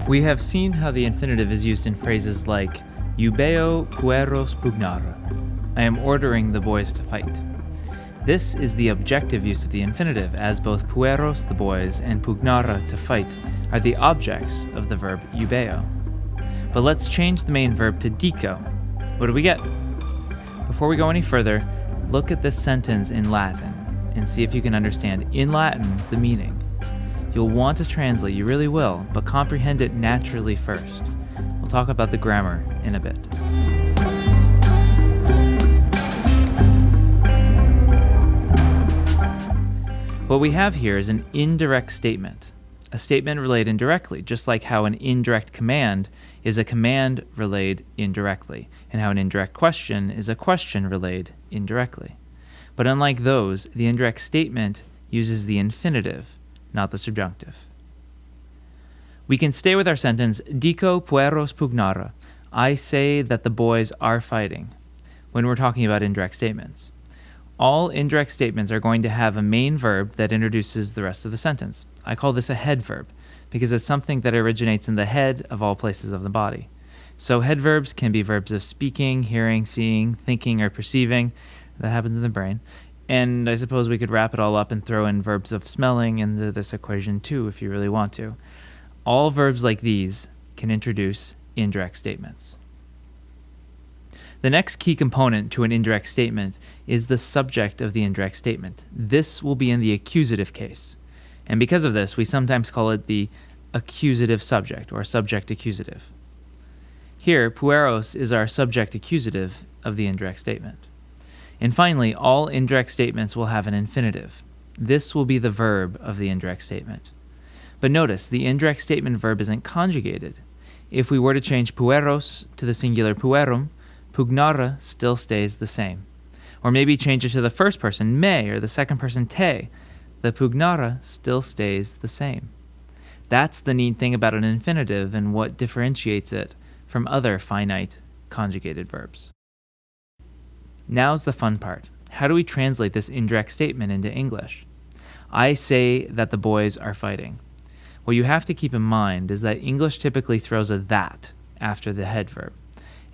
We have seen how the infinitive is used in phrases like eubeo pueros pugnara. I am ordering the boys to fight. This is the objective use of the infinitive, as both pueros, the boys, and pugnara, to fight, are the objects of the verb eubeo. But let's change the main verb to dico. What do we get? Before we go any further, look at this sentence in Latin and see if you can understand in Latin the meaning. You'll want to translate, you really will, but comprehend it naturally first. We'll talk about the grammar in a bit. What we have here is an indirect statement. A statement relayed indirectly, just like how an indirect command is a command relayed indirectly, and how an indirect question is a question relayed indirectly. But unlike those, the indirect statement uses the infinitive, not the subjunctive. We can stay with our sentence, dico pueros pugnara. I say that the boys are fighting, when we're talking about indirect statements. All indirect statements are going to have a main verb that introduces the rest of the sentence. I call this a head verb, because it's something that originates in the head of all places of the body. So head verbs can be verbs of speaking, hearing, seeing, thinking, or perceiving. That happens in the brain. And I suppose we could wrap it all up and throw in verbs of smelling into this equation too, if you really want to. All verbs like these can introduce indirect statements. The next key component to an indirect statement is the subject of the indirect statement. This will be in the accusative case. And because of this, we sometimes call it the accusative subject, or subject accusative. Here, pueros is our subject accusative of the indirect statement. And finally, all indirect statements will have an infinitive. This will be the verb of the indirect statement. But notice, the indirect statement verb isn't conjugated. If we were to change pueros to the singular puerum, pugnara still stays the same. Or maybe change it to the first person, me, or the second person, te. The pugnara still stays the same. That's the neat thing about an infinitive and what differentiates it from other finite conjugated verbs. Now's the fun part. How do we translate this indirect statement into English? I say that the boys are fighting. What you have to keep in mind is that English typically throws a that after the head verb.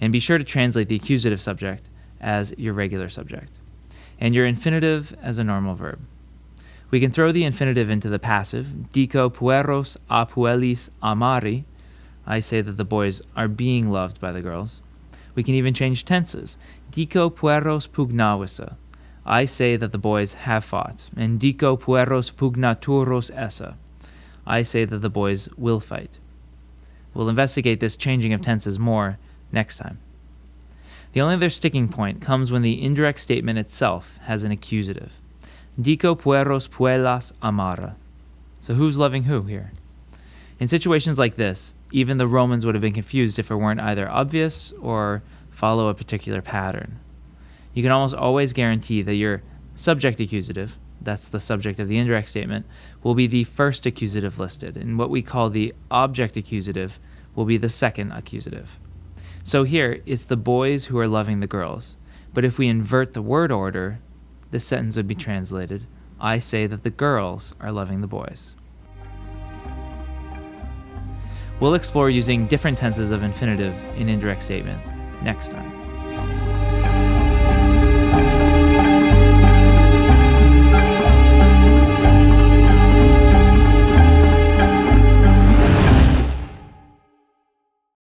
And be sure to translate the accusative subject as your regular subject, and your infinitive as a normal verb. We can throw the infinitive into the passive, dico pueros a puellis amari. I say that the boys are being loved by the girls. We can even change tenses. Dico pueros pugnawissa. I say that the boys have fought. And dico pueros pugnaturos essa. I say that the boys will fight. We'll investigate this changing of tenses more next time. The only other sticking point comes when the indirect statement itself has an accusative. Dico pueros puellas amara. So who's loving who here? In situations like this, even the Romans would have been confused if it weren't either obvious or follow a particular pattern. You can almost always guarantee that your subject accusative, that's the subject of the indirect statement, will be the first accusative listed, and what we call the object accusative will be the second accusative. So here, it's the boys who are loving the girls, but if we invert the word order, this sentence would be translated, I say that the girls are loving the boys. We'll explore using different tenses of infinitive in indirect statements next time.